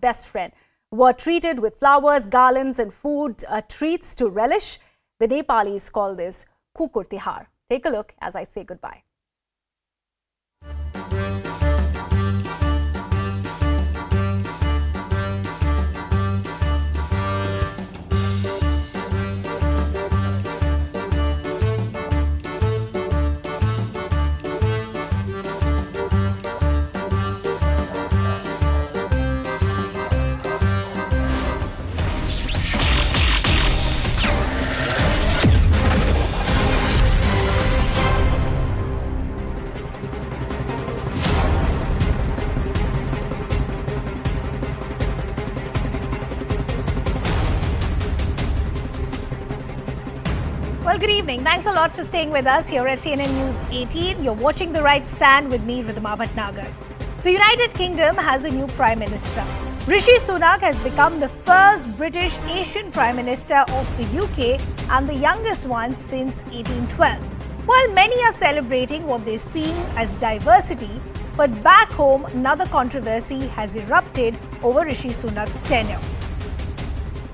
best friend, were treated with flowers, garlands and food treats to relish. The Nepalis call this Kukur Tihar. Take a look as I say goodbye. Well, good evening. Thanks a lot for staying with us here at CNN News 18. You're watching The Right Stand with me, Ridhima Bhatnagar. The United Kingdom has a new Prime Minister. Rishi Sunak has become the first British Asian Prime Minister of the UK and the youngest one since 1812. While many are celebrating what they see as diversity, but back home, another controversy has erupted over Rishi Sunak's tenure.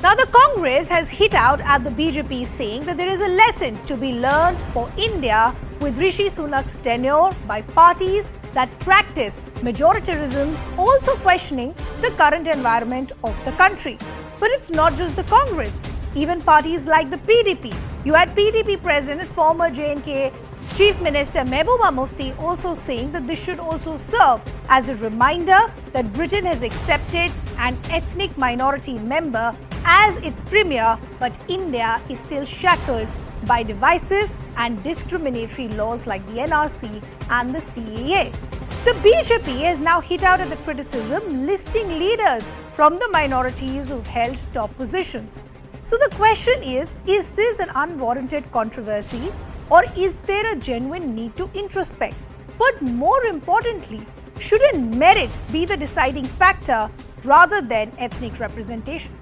Now, the Congress has hit out at the BJP saying that there is a lesson to be learned for India with Rishi Sunak's tenure by parties that practice majoritarianism, also questioning the current environment of the country. But it's not just the Congress. Even parties like the PDP. You had PDP President, former J&K Chief Minister Mehbooba Mufti also saying that this should also serve as a reminder that Britain has accepted an ethnic minority member as its premier, but India is still shackled by divisive and discriminatory laws like the NRC and the CAA. The BJP has now hit out at the criticism, listing leaders from the minorities who've held top positions. So the question is this an unwarranted controversy, or is there a genuine need to introspect? But more importantly, shouldn't merit be the deciding factor rather than ethnic representation?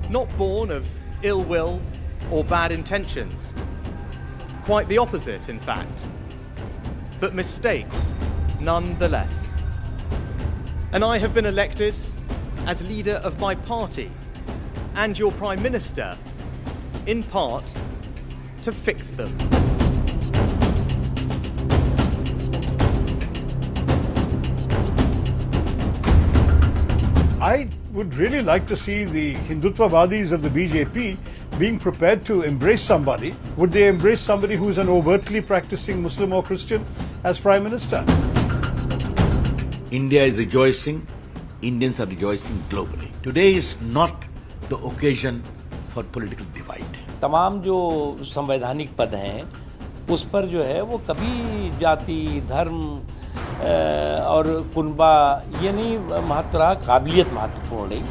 Not born of ill will or bad intentions. Quite the opposite, in fact. But mistakes, nonetheless. And I have been elected as leader of my party and your Prime Minister, in part, to fix them. I would really like to see the Hindutva-vadis of the BJP being prepared to embrace somebody. Would they embrace somebody who's an overtly practicing Muslim or Christian as Prime Minister? India is rejoicing, Indians are rejoicing globally. Today is not the occasion for political divide. तमाम जो संवैधानिक पद हैं उस पर जो है वो कभी जाति, धर्म और कुनबा ये नहीं महत्व रहा, काबिलियत महत्वपूर्ण नहीं.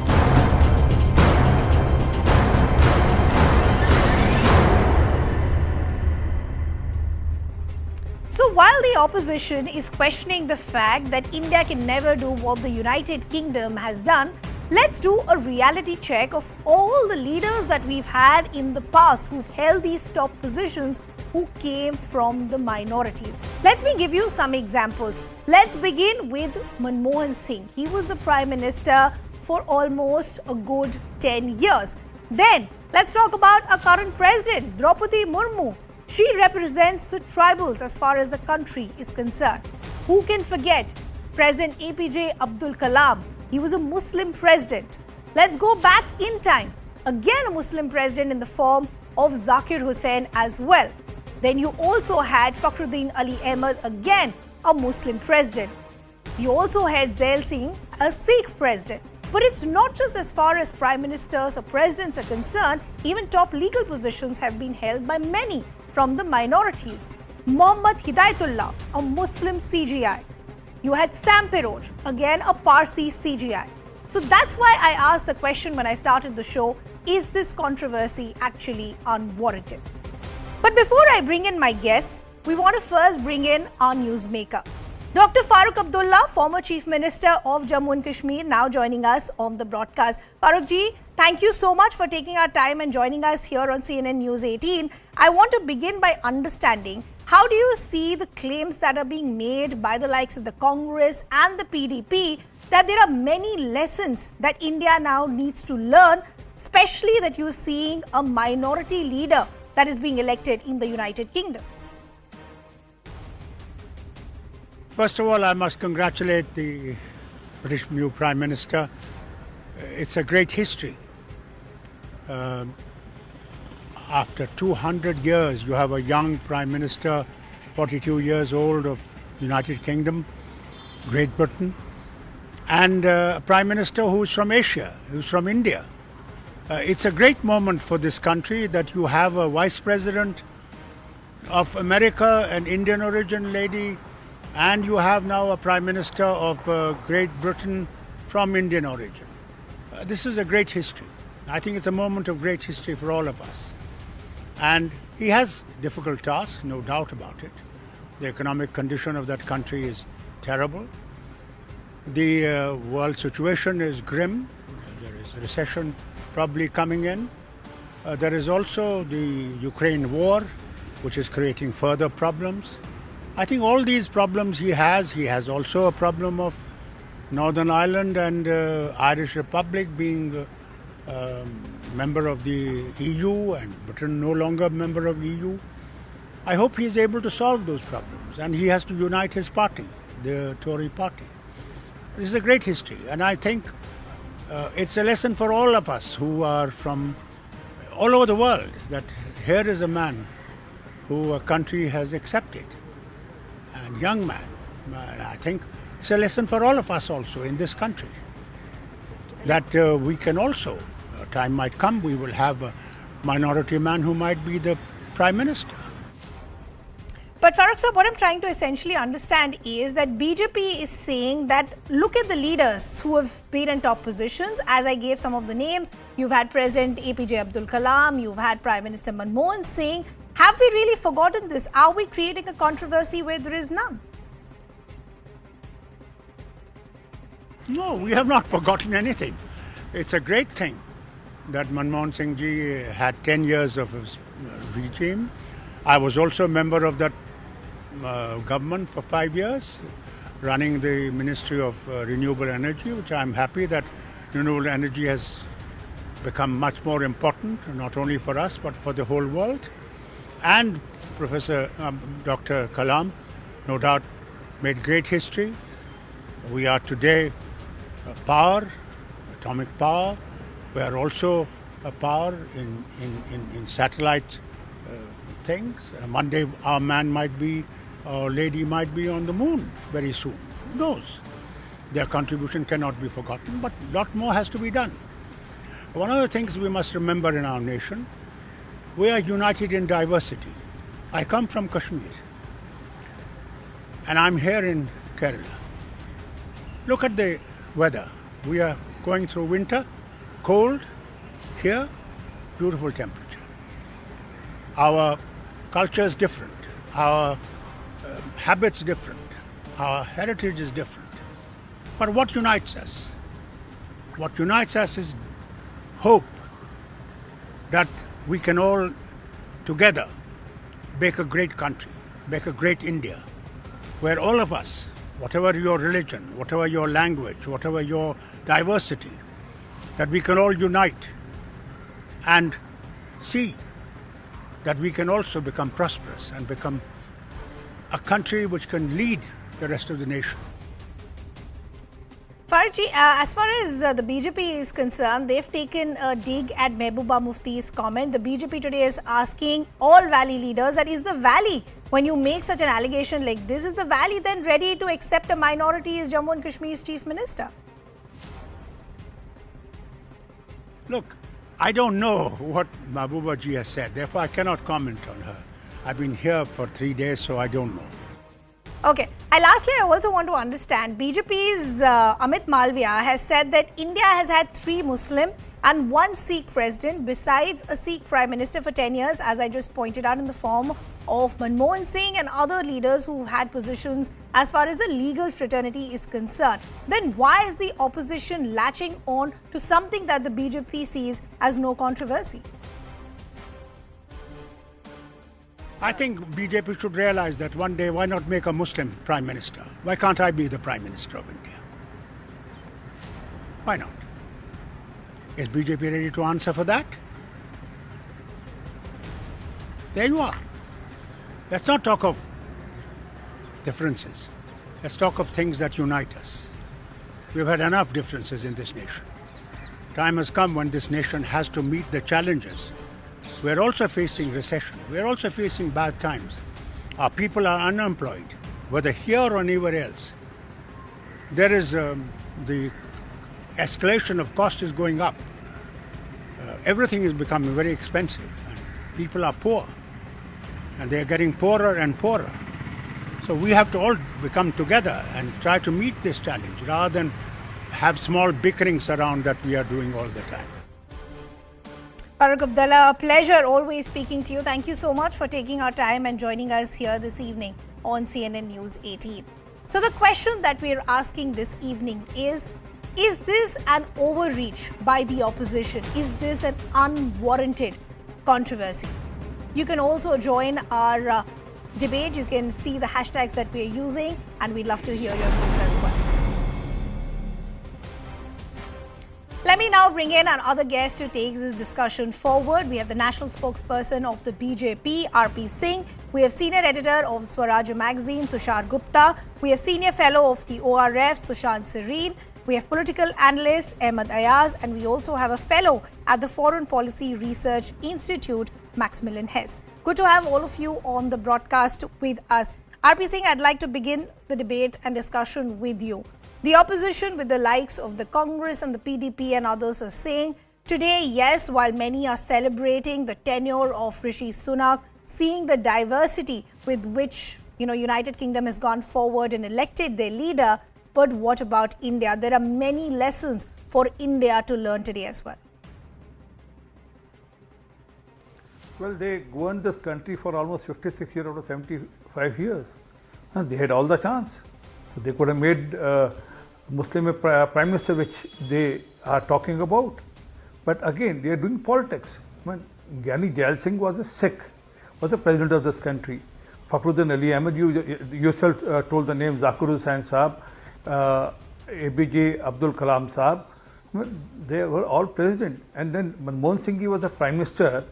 So while the opposition is questioning the fact that India can never do what the United Kingdom has done, let's do a reality check of all the leaders that we've had in the past who've held these top positions who came from the minorities. Let me give you some examples. Let's begin with Manmohan Singh. He was the Prime Minister for almost a good 10 years. Then, let's talk about our current President, Draupadi Murmu. She represents the tribals as far as the country is concerned. Who can forget President APJ Abdul Kalam? He was a Muslim president. Let's go back in time. Again, a Muslim president in the form of Zakir Hussain as well. Then you also had Fakhruddin Ali Ahmed, again a Muslim president. You also had Zail Singh, a Sikh president. But it's not just as far as prime ministers or presidents are concerned, even top legal positions have been held by many from the minorities. Mohammad Hidayatullah, a Muslim CGI. You had Sam Piroj, again a Parsi CGI. So that's why I asked the question when I started the show, is this controversy actually unwarranted? But before I bring in my guests, we want to first bring in our newsmaker. Dr. Farooq Abdullah, former Chief Minister of Jammu and Kashmir, now joining us on the broadcast. Farooq ji, thank you so much for taking our time and joining us here on CNN News 18. I want to begin by understanding, how do you see the claims that are being made by the likes of the Congress and the PDP that there are many lessons that India now needs to learn, especially that you're seeing a minority leader that is being elected in the United Kingdom? First of all, I must congratulate the British new Prime Minister. It's a great history. After 200 years, you have a young Prime Minister, 42 years old, of United Kingdom, Great Britain, and a Prime Minister who's from Asia, who's from India. It's a great moment for this country that you have a Vice President of America, an Indian origin lady, and you have now a Prime Minister of Great Britain from Indian origin. This is a great history. I think it's a moment of great history for all of us. And he has difficult tasks, no doubt about it. The economic condition of that country is terrible. The world situation is grim. There is a recession probably coming in. There is also the Ukraine war, which is creating further problems. I think all these problems he has also a problem of Northern Ireland and Irish Republic being member of the EU and Britain no longer member of EU. I hope he is able to solve those problems, and he has to unite his party, the Tory party. This is a great history, and I think it's a lesson for all of us who are from all over the world, that here is a man who a country has accepted. And young man, I think it's a lesson for all of us also in this country, that we can also, time might come, we will have a minority man who might be the Prime Minister. But Farooq sir, what I'm trying to essentially understand is that BJP is saying that look at the leaders who have been in top positions. As I gave some of the names, you've had President APJ Abdul Kalam, you've had Prime Minister Manmohan Singh. Have we really forgotten this? Are we creating a controversy where there is none? No, we have not forgotten anything. It's a great thing that Manmohan Singh ji had 10 years of his regime. I was also a member of that government for 5 years, running the Ministry of Renewable Energy, which I'm happy that renewable energy has become much more important, not only for us, but for the whole world. And Professor Dr. Kalam, no doubt, made great history. We are today a power, atomic power. We are also a power in satellite things. One day our man might be, or lady might be on the moon very soon. Who knows? Their contribution cannot be forgotten, but a lot more has to be done. One of the things we must remember in our nation, we are united in diversity. I come from Kashmir, and I'm here in Kerala. Look at the weather. We are going through winter, cold. Here, beautiful temperature. Our culture is different. Our habits different. Our heritage is different. But what unites us? What unites us is hope that we can all together make a great country, make a great India, where all of us, whatever your religion, whatever your language, whatever your diversity, that we can all unite and see that we can also become prosperous and become a country which can lead the rest of the nation. Farooq, as far as the BJP is concerned, they've taken a dig at Mehbooba Mufti's comment. The BJP today is asking all Valley leaders, that is the Valley, when you make such an allegation like this, is the Valley then ready to accept a minority as Jammu and Kashmir's Chief Minister? Look, I don't know what Mehbooba ji has said, therefore I cannot comment on her. I've been here for 3 days, so I don't know. Okay. Lastly, I also want to understand, BJP's Amit Malviya has said that India has had 3 Muslim and 1 Sikh president, besides a Sikh Prime Minister for 10 years, as I just pointed out, in the form of Manmohan Singh and other leaders who had positions as far as the legal fraternity is concerned, then why is the opposition latching on to something that the BJP sees as no controversy? I think BJP should realize that one day, why not make a Muslim Prime Minister? Why can't I be the Prime Minister of India? Why not? Is BJP ready to answer for that? There you are. Let's not talk of differences. Let's talk of things that unite us. We've had enough differences in this nation. Time has come when this nation has to meet the challenges. We're also facing recession. We're also facing bad times. Our people are unemployed, whether here or anywhere else. There is the escalation of cost is going up. Everything is becoming very expensive. And people are poor. And they are getting poorer and poorer. So we have to all become together and try to meet this challenge rather than have small bickerings around that we are doing all the time. Farooq Abdullah, a pleasure always speaking to you. Thank you so much for taking our time and joining us here this evening on CNN News 18. So the question that we are asking this evening is this an overreach by the opposition? Is this an unwarranted controversy? You can also join our debate. You can see the hashtags that we are using, and we'd love to hear your views as well. Let me now bring in another guest who takes this discussion forward. We have the national spokesperson of the BJP, RP Singh. We have senior editor of Swaraj magazine, Tushar Gupta. We have senior fellow of the ORF, Sushant Serene. We have political analyst Ahmed Ayaz, and we also have a fellow at the Foreign Policy Research Institute, Maximilian Hess. Good to have all of you on the broadcast with us. RP Singh, I'd like to begin the debate and discussion with you. The opposition, with the likes of the Congress and the PDP and others, are saying today, yes, while many are celebrating the tenure of Rishi Sunak, seeing the diversity with which United Kingdom has gone forward and elected their leader, but what about India? There are many lessons for India to learn today as well. Well, they governed this country for almost 56 years out of 75 years. And they had all the chance. So they could have made Muslim Prime Minister, which they are talking about. But again, they are doing politics. When Gyani Jail Singh was a Sikh, was the president of this country. Fakhruddin Ali Ahmed, you yourself told the name Zakir Hussain Saab, ABJ Abdul Kalam Saab. They were all president. And then Manmohan Singh was a prime minister,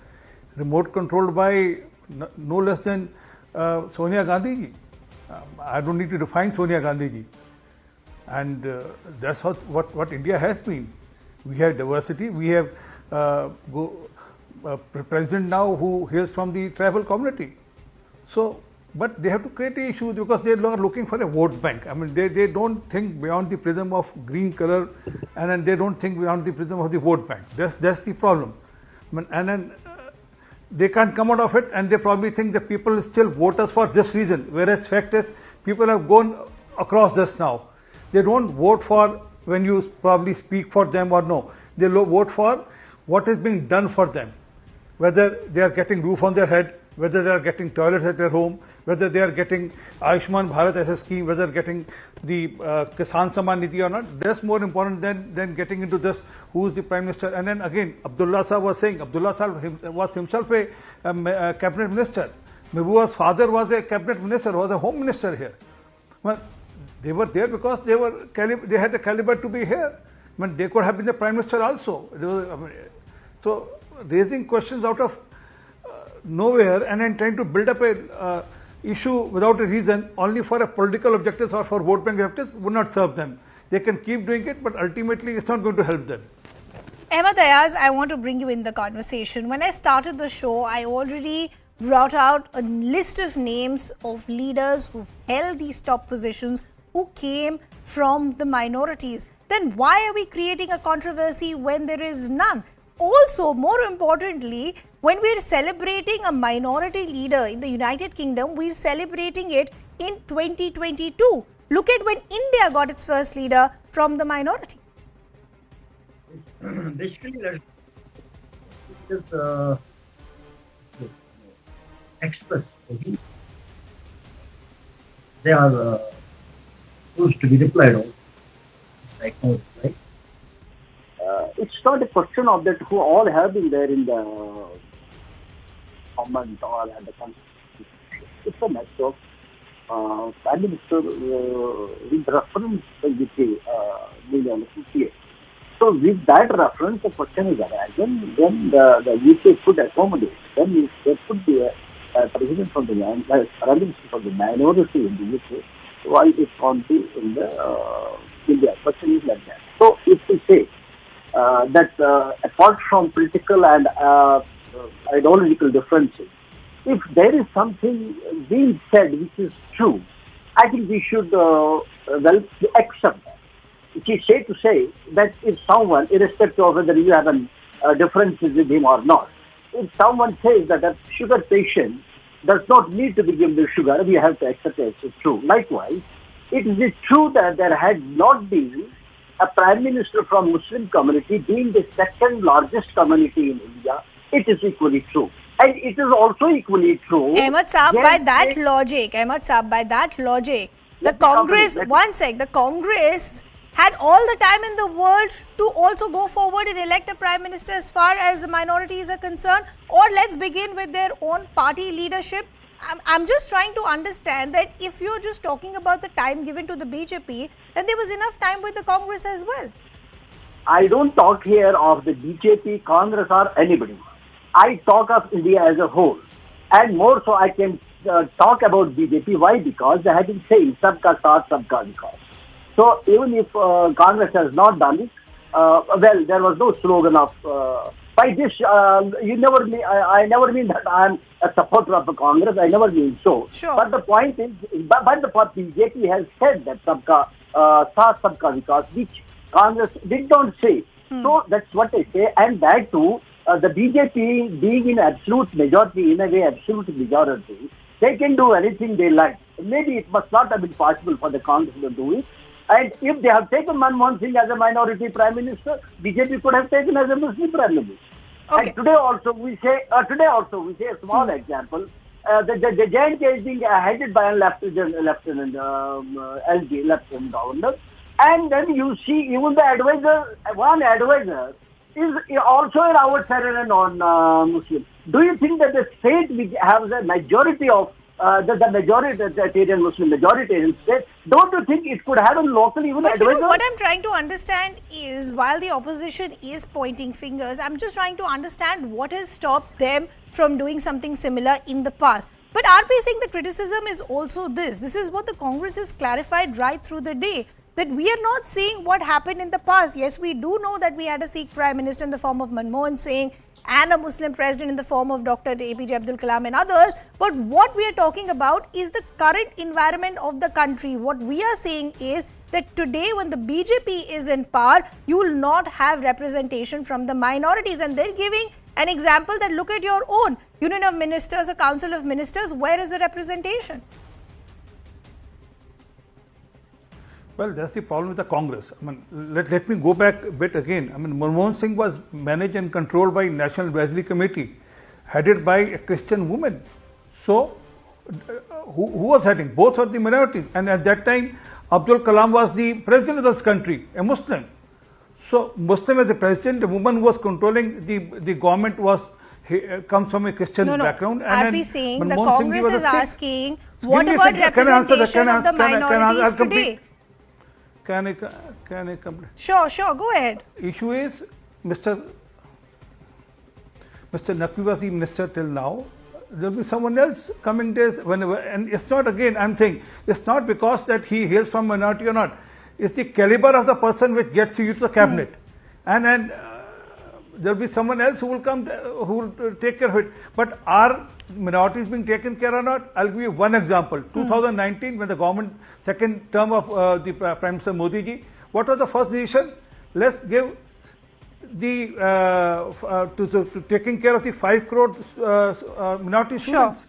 remote controlled by no less than Sonia Gandhi ji. I don't need to define Sonia Gandhi ji. And that's what India has been. We have diversity. We have president now who hails from the tribal community. So, but they have to create issues because they are looking for a vote bank. I mean, they don't think beyond the prism of green color, and then they don't think beyond the prism of the vote bank. That's the problem. I mean, and then they can't come out of it, and they probably think that people still vote us for this reason. Whereas fact is, people have gone across this now. They don't vote for when you probably speak for them or no. They vote for what is being done for them. Whether they are getting roof on their head, whether they are getting toilets at their home, whether they are getting Ayushman Bharat as a scheme, whether getting the Kisan Samman Nidhi or not. That's more important than getting into this, who is the Prime Minister. And then again, Abdullah Sahab was saying, Abdullah Sahab was himself a cabinet minister. Mehbooba's father was a cabinet minister, was a home minister here. Well, they were there because they had the caliber to be here. I mean, they could have been the Prime Minister also. So raising questions out of nowhere and then trying to build up a issue without a reason only for a political objectives or for vote bank objectives would not serve them. They can keep doing it, but ultimately it's not going to help them. Ahmed Ayaz, I want to bring you in the conversation. When I started the show, I already brought out a list of names of leaders who held these top positions who came from the minorities. Then why are we creating a controversy when there is none? Also, more importantly, when we're celebrating a minority leader in the United Kingdom, we're celebrating it in 2022. Look at when India got its first leader from the minority. Basically, let's just express. They are supposed to be replied on. Like now, right? It's not a question of that who all have been there in the comment or at the constitution. It's a matter of Prime Minister with reference to the UK. So with that reference, the question is arisen, then the UK could accommodate. Then there could be a president from the Prime Minister from the minority in the UK, while it can't be in the India. Question is like that. So if we say that apart from political and ideological differences, if there is something being said which is true, I think we should accept that. It is safe to say that if someone, irrespective of whether you have differences with him or not, if someone says that a sugar patient does not need to be given the sugar, we have to accept it as true. Likewise, it is true that there had not been a Prime Minister from Muslim community being the second largest community in India. It is equally true. And it is also equally true. Ahmed Saab, by that logic, the Congress, the Congress had all the time in the world to also go forward and elect a Prime Minister as far as the minorities are concerned, or let's begin with their own party leadership. I'm just trying to understand that if you're just talking about the time given to the BJP, then there was enough time with the Congress as well. I don't talk here of the BJP, Congress or anybody. I talk of India as a whole. And more so I can talk about BJP. Why? Because they have been saying Sabka Saath, Sabka Vikas. So even if Congress has not done it, well, there was no slogan of by this. I never mean that I am a supporter of the Congress. I never mean so. Sure. But the point is, but the BJP has said that Sabka Saath, Sabka Vikas, which Congress did not say. So that's what I say, and that too. The BJP being in absolute majority, in a way absolute majority, they can do anything they like. Maybe it must not have been possible for the Congress to do it. And if they have taken Manmohan Singh as a minority Prime Minister, BJP could have taken as a Muslim Prime Minister. Okay. And today also we say a small example. The J&K is being headed by a Lieutenant LG, Lieutenant Governor. And then you see even the advisor, one advisor, is also an outsider and non-Muslim. Do you think that the state which has a majority of the majoritarian Muslim majoritarian state, don't you think it could have a local even advisor? You know, what I'm trying to understand is, while the opposition is pointing fingers, I'm just trying to understand what has stopped them from doing something similar in the past. But RP Singh, the criticism is also this. This is what the Congress has clarified right through the day, that we are not seeing what happened in the past. Yes, we do know that we had a Sikh Prime Minister in the form of Manmohan Singh and a Muslim President in the form of Dr. APJ Abdul Kalam and others. But what we are talking about is the current environment of the country. What we are saying is that today when the BJP is in power, you will not have representation from the minorities. And they're giving an example that look at your own Union of Ministers, a Council of Ministers, where is the representation? Well, that's the problem with the Congress. I mean, let me go back a bit again. I mean, Manmohan Singh was managed and controlled by National Advisory Committee, headed by a Christian woman. So, who was heading? Both were the minorities. And at that time, Abdul Kalam was the president of this country, a Muslim. So, Muslim as a president, the woman who was controlling the government comes from a Christian background. And RP Singh, the Congress is asking, what about representation of the minorities today? Can I complete? Sure, go ahead. Issue is, Mr. Naqvi was the minister till now. There will be someone else coming days whenever, and it's not, again, I'm saying, it's not because that he hails from minority or not. It's the caliber of the person which gets you to the cabinet. And there will be someone else who will come, who will take care of it. But are minorities being taken care or not? I'll give you one example. 2019, when the government, second term of the Prime Minister Modi ji, what was the first decision? Let's give the to taking care of the 5 crore minority students.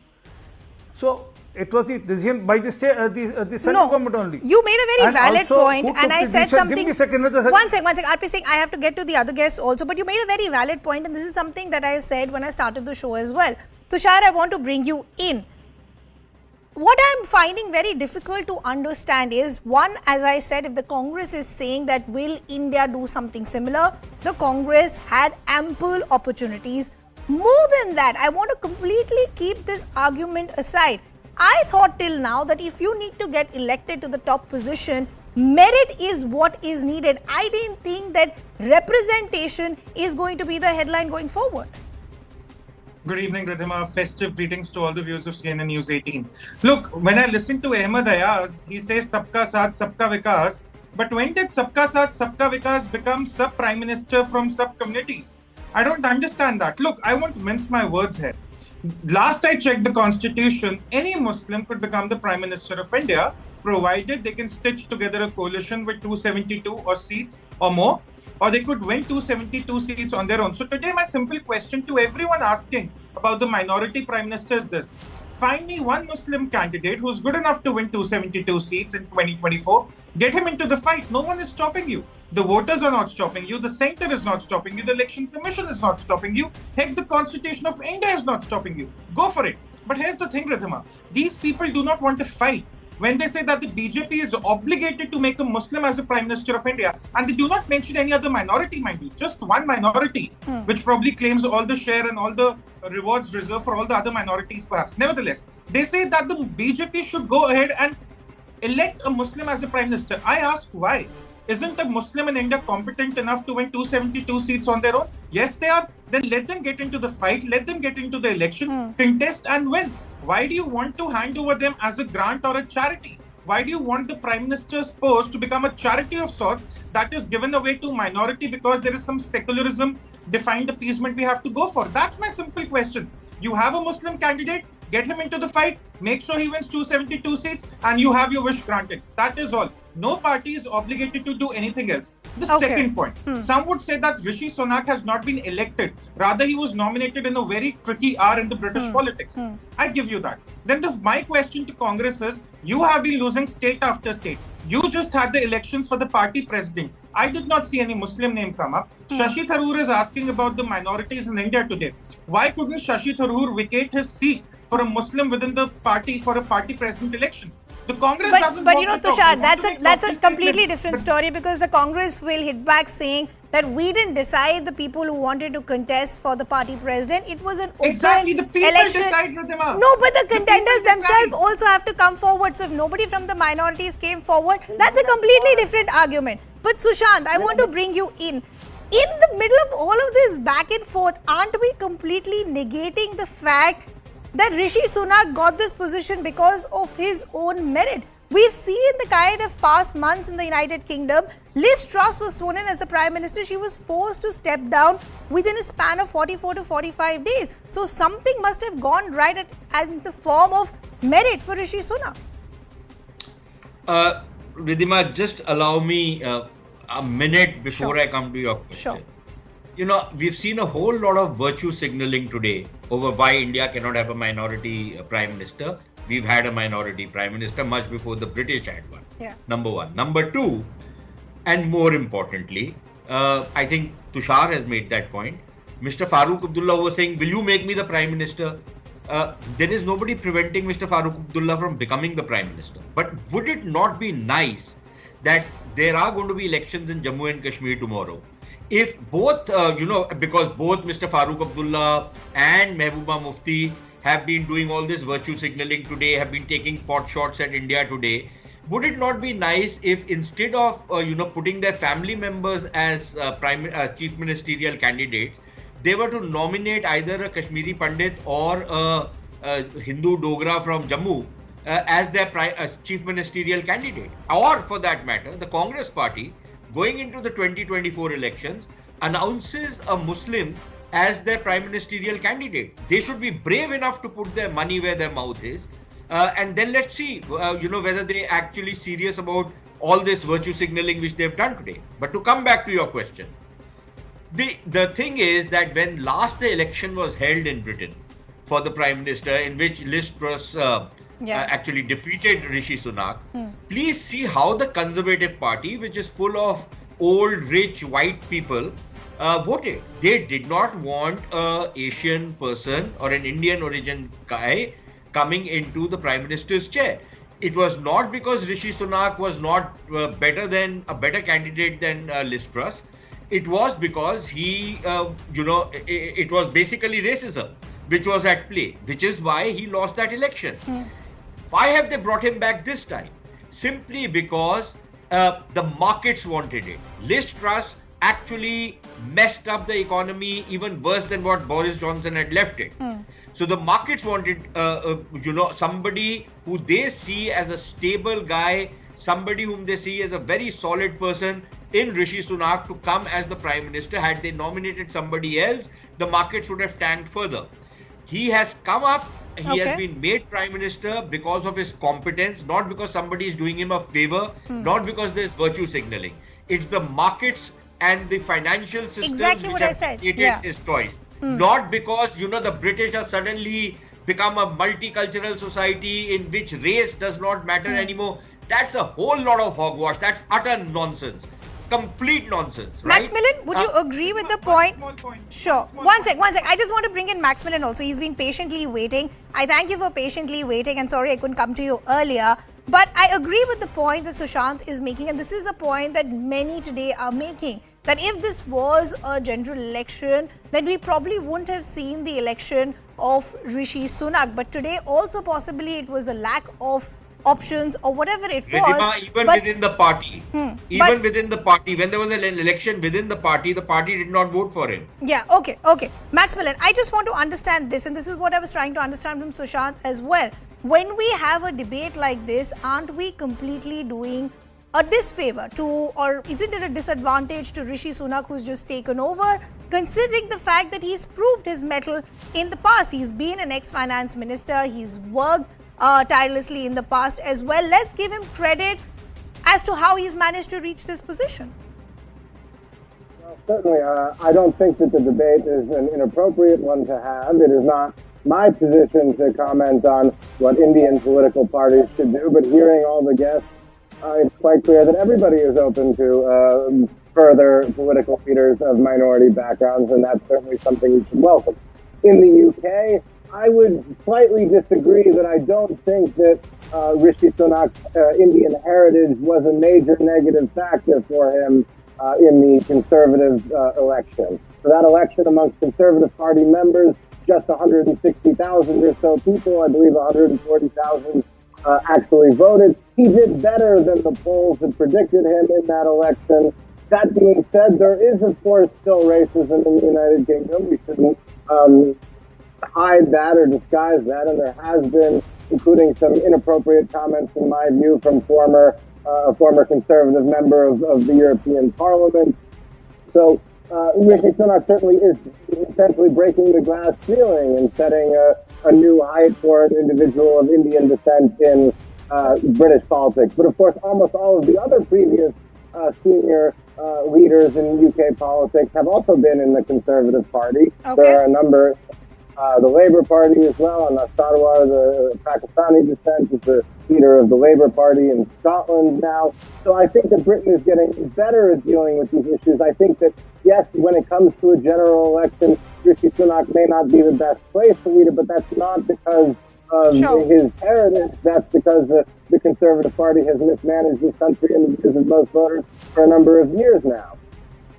So it was the decision by the state, the central government only. You made a very valid point, and I said something. Give me a second, one second. RP Singh, I have to get to the other guests also, but you made a very valid point, and this is something that I said when I started the show as well. Tushar, I want to bring you in. what I'm finding very difficult to understand is, one, as I said, if the Congress is saying that will India do something similar, the Congress had ample opportunities. More than that, I want to completely keep this argument aside. I thought till now that if you need to get elected to the top position, merit is what is needed. I didn't think that representation is going to be the headline going forward. Good evening, Ridhima. Festive greetings to all the viewers of CNN News 18. Look, when I listen to Ahmed Ayaz, he says Sabka Saath, Sabka Vikas. But when did Sabka Saath, Sabka Vikas become sub-prime minister from sub-communities? I don't understand that. Look, I won't mince my words here. Last I checked the constitution, any Muslim could become the Prime Minister of India, provided they can stitch together a coalition with 272 or seats or more, or they could win 272 seats on their own. So today my simple question to everyone asking about the minority Prime Minister is this. Find me one Muslim candidate who's good enough to win 272 seats in 2024. Get him into the fight. No one is stopping you. The voters are not stopping you. The centre is not stopping you. The election commission is not stopping you. Heck, the Constitution of India is not stopping you. Go for it. But here's the thing, Ridhima. These people do not want to fight. When they say that the BJP is obligated to make a Muslim as a Prime Minister of India, and they do not mention any other minority, mind you, just one minority, which probably claims all the share and all the rewards reserved for all the other minorities perhaps. Nevertheless, they say that the BJP should go ahead and elect a Muslim as a Prime Minister. I ask why? Isn't a Muslim in India competent enough to win 272 seats on their own? Yes, they are. Then let them get into the fight, let them get into the election, contest and win. Why do you want to hand over them as a grant or a charity? Why do you want the Prime Minister's post to become a charity of sorts that is given away to minority because there is some secularism, defined appeasement we have to go for? That's my simple question. You have a Muslim candidate, get him into the fight, make sure he wins 272 seats, and you have your wish granted. That is all. No party is obligated to do anything else. The second point, some would say that Rishi Sunak has not been elected. Rather, he was nominated in a very tricky hour in the British politics. I give you that. Then my question to Congress is, you have been losing state after state. You just had the elections for the party president. I did not see any Muslim name come up. Shashi Tharoor is asking about the minorities in India today. Why couldn't Shashi Tharoor vacate his seat for a Muslim within the party for a party president election? The Congress doesn't but want you know, to talk. Tushar, that's a completely different story, because the Congress will hit back saying that we didn't decide the people who wanted to contest for the party president. It was an open the people election. decide, Ridhima. No, but the contenders themselves also have to come forward. So if nobody from the minorities came forward, that's a completely different argument. But Sushant, I want to bring you in. In the middle of all of this back and forth, aren't we completely negating the fact that Rishi Sunak got this position because of his own merit? We've seen the kind of past months in the United Kingdom. Liz Truss was sworn in as the Prime Minister. She was forced to step down within a span of 44 to 45 days. So something must have gone right as in the form of merit for Rishi Sunak. Ridhima, just allow me a minute before I come to your question. You know, we've seen a whole lot of virtue signaling today over why India cannot have a minority Prime Minister. We've had a minority Prime Minister much before the British had one. Number one. Number two, and more importantly, I think Tushar has made that point. Mr. Farooq Abdullah was saying, will you make me the Prime Minister? There is nobody preventing Mr. Farooq Abdullah from becoming the Prime Minister. But would it not be nice that there are going to be elections in Jammu and Kashmir tomorrow? If both, because both Mr. Farooq Abdullah and Mehbooba Mufti have been doing all this virtue signaling today, have been taking pot shots at India today, would it not be nice if instead of, putting their family members as chief ministerial candidates, they were to nominate either a Kashmiri Pandit or a Hindu Dogra from Jammu as their chief ministerial candidate? Or for that matter, the Congress party, going into the 2024 elections, announces a Muslim as their prime ministerial candidate. They should be brave enough to put their money where their mouth is. And then let's see, whether they're actually serious about all this virtue signaling which they've done today. But to come back to your question, the thing is that when last the election was held in Britain for the Prime Minister, in which Liz Truss actually defeated Rishi Sunak, please see how the Conservative Party, which is full of old, rich, white people, voted. They did not want an Asian person or an Indian origin guy coming into the Prime Minister's chair. It was not because Rishi Sunak was not a better candidate than Liz Truss. It was because he, it was basically racism which was at play, which is why he lost that election. Why have they brought him back this time? Simply because the markets wanted it. Liz Truss actually messed up the economy even worse than what Boris Johnson had left it. So the markets wanted, somebody who they see as a stable guy, somebody whom they see as a very solid person in Rishi Sunak to come as the Prime Minister. Had they nominated somebody else, the markets would have tanked further. He has come up, he has been made Prime Minister because of his competence, not because somebody is doing him a favor, not because there's virtue signaling. It's the markets and the financial systems which have created his choice. Not because, the British have suddenly become a multicultural society in which race does not matter anymore. That's a whole lot of hogwash. That's utter nonsense. Complete nonsense, right? Maximilian, would you agree with the point? Sure. One sec. I just want to bring in Maximilian also. He's been patiently waiting. I thank you for patiently waiting, and sorry I couldn't come to you earlier. But I agree with the point that Sushant is making, and this is a point that many today are making, that if this was a general election, then we probably wouldn't have seen the election of Rishi Sunak. But today also possibly it was the lack of options or whatever it was. Even within the party, within the party, when there was an election within the party did not vote for him. Yeah, okay. Maximilian, I just want to understand this, and this is what I was trying to understand from Sushant as well. When we have a debate like this, aren't we completely doing a disfavor to, or isn't it a disadvantage to Rishi Sunak, who's just taken over, considering the fact that he's proved his mettle in the past? He's been an ex-finance minister, he's worked tirelessly in the past as well. Let's give him credit as to how he's managed to reach this position. Well, certainly, I don't think that the debate is an inappropriate one to have. It is not my position to comment on what Indian political parties should do, but hearing all the guests, it's quite clear that everybody is open to further political leaders of minority backgrounds, and that's certainly something we should welcome. In the UK, I would slightly disagree that I don't think that Rishi Sunak's Indian heritage was a major negative factor for him in the Conservative election. For that election amongst Conservative Party members, just 160,000 or so people, I believe 140,000 actually voted. He did better than the polls had predicted him in that election. That being said, there is, of course, still racism in the United Kingdom. We shouldn't hide that or disguise that, and there has been, including some inappropriate comments, in my view, from a former Conservative member of the European Parliament. So Rishi Sunak certainly is essentially breaking the glass ceiling and setting a new height for an individual of Indian descent in British politics. But of course, almost all of the other previous senior leaders in UK politics have also been in the Conservative Party. There are a number, the Labour Party as well, and Sarwar, the Pakistani descent, is the leader of the Labour Party in Scotland now. So I think that Britain is getting better at dealing with these issues. I think that, yes, when it comes to a general election, Rishi Sunak may not be the best place to lead it, but that's not because of his heritage. That's because the Conservative Party has mismanaged this country in the views of most voters for a number of years now.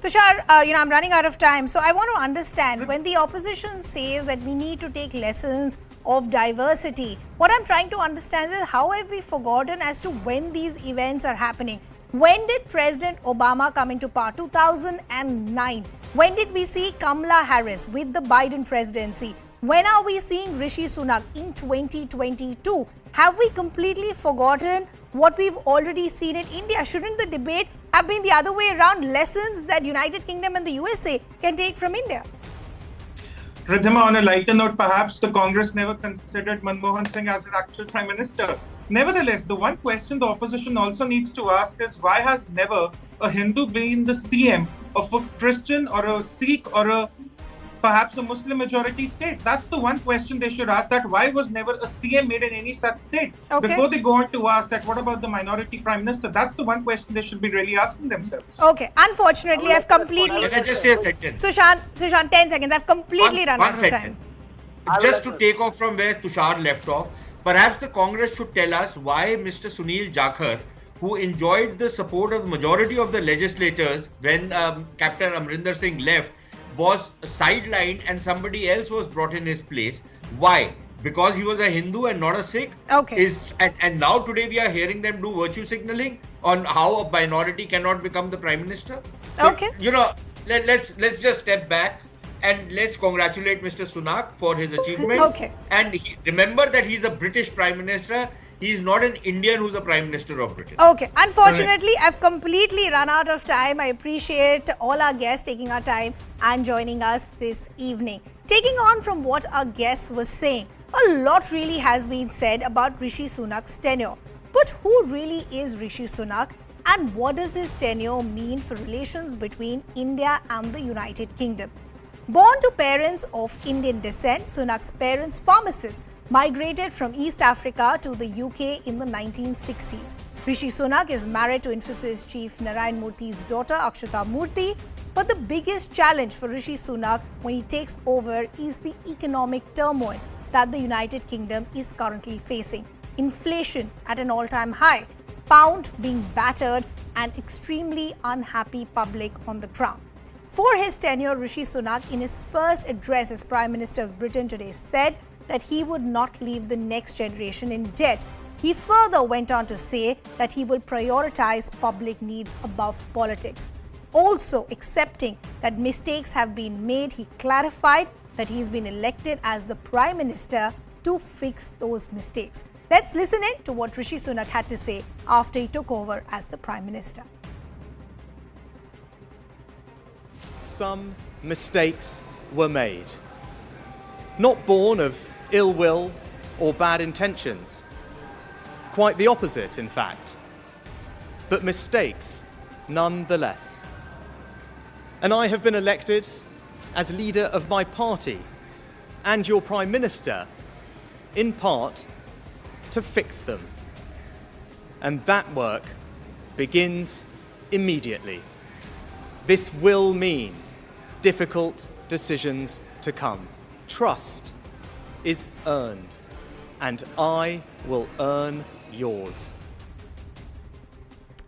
Tushar, I'm running out of time, so I want to understand, when the opposition says that we need to take lessons of diversity, what I'm trying to understand is how have we forgotten as to when these events are happening? When did President Obama come into power? 2009. When did we see Kamala Harris with the Biden presidency? When are we seeing Rishi Sunak in 2022? Have we completely forgotten what we've already seen in India? Shouldn't the debate have been the other way around? Lessons that United Kingdom and the USA can take from India? Ridhima, on a lighter note, perhaps the Congress never considered Manmohan Singh as its actual Prime Minister. Nevertheless, the one question the opposition also needs to ask is, why has never a Hindu been the CM of a Christian or a Sikh or perhaps a Muslim majority state? That's the one question they should ask, that why was never a CM made in any such state? Before they go on to ask that, what about the minority Prime Minister? That's the one question they should be really asking themselves. Okay, unfortunately, I've completely... Can I just say a sentence? Sushant, 10 seconds. I've completely run out of time. Just to take off from where Tushar left off, Perhaps the Congress should tell us why Mr. Sunil Jakhar, who enjoyed the support of the majority of the legislators when Captain Amrinder Singh left, was sidelined and somebody else was brought in his place. Why? Because he was a Hindu and not a Sikh? Okay. And now today we are hearing them do virtue signaling on how a minority cannot become the Prime Minister? So, Okay. you know, let's just step back and let's congratulate Mr. Sunak for his achievement. Okay. And remember that he's a British Prime Minister. He's not an Indian who's a Prime Minister of Britain. Okay. Unfortunately, I've completely run out of time. I appreciate all our guests taking our time and joining us this evening. Taking on from what our guest was saying, a lot really has been said about Rishi Sunak's tenure. But who really is Rishi Sunak, and what does his tenure mean for relations between India and the United Kingdom? Born to parents of Indian descent, Sunak's parents, pharmacists, migrated from East Africa to the UK in the 1960s. Rishi Sunak is married to Infosys chief Narayan Murthy's daughter, Akshata Murthy. But the biggest challenge for Rishi Sunak when he takes over is the economic turmoil that the United Kingdom is currently facing. Inflation at an all-time high, pound being battered, and extremely unhappy public on the ground. For his tenure, Rishi Sunak, in his first address as Prime Minister of Britain today, said that he would not leave the next generation in debt. He further went on to say that he will prioritize public needs above politics. Also accepting that mistakes have been made, he clarified that he's been elected as the Prime Minister to fix those mistakes. Let's listen in to what Rishi Sunak had to say after he took over as the Prime Minister. Some mistakes were made. Not born of ill will or bad intentions. Quite the opposite, in fact. But mistakes nonetheless. And I have been elected as leader of my party and your Prime Minister, in part, to fix them. And that work begins immediately. This will mean difficult decisions to come. Trust is earned, and I will earn yours.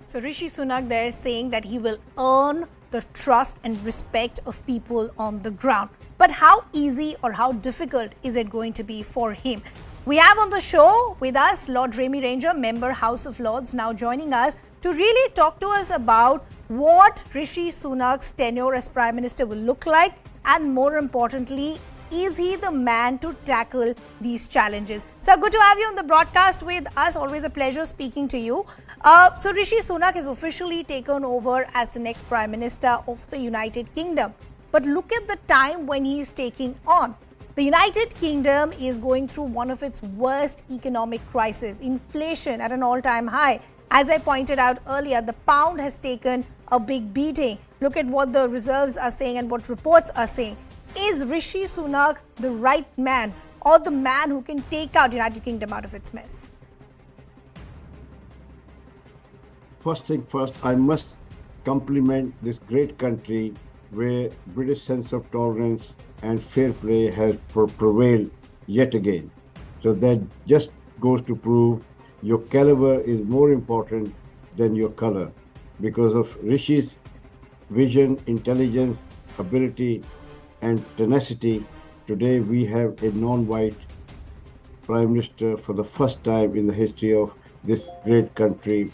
So Rishi Sunak there saying that he will earn the trust and respect of people on the ground. But how easy or how difficult is it going to be for him? We have on the show with us Lord Remy Ranger, member House of Lords, now joining us to really talk to us about what Rishi Sunak's tenure as Prime Minister will look like, and more importantly, is he the man to tackle these challenges? So good to have you on the broadcast with us. Always a pleasure speaking to you. So Rishi Sunak has officially taken over as the next Prime Minister of the United Kingdom. But look at the time when he is taking on. The United Kingdom is going through one of its worst economic crises. Inflation at an all-time high. As I pointed out earlier, the pound has taken a big beating. Look at what the reserves are saying and what reports are saying. Is Rishi Sunak the right man, or the man who can take out United Kingdom out of its mess? First thing first, I must compliment this great country where British sense of tolerance and fair play has prevailed yet again. So that just goes to prove your caliber is more important than your color. Because of Rishi's vision, intelligence, ability, and tenacity, today we have a non-white Prime Minister for the first time in the history of this great country,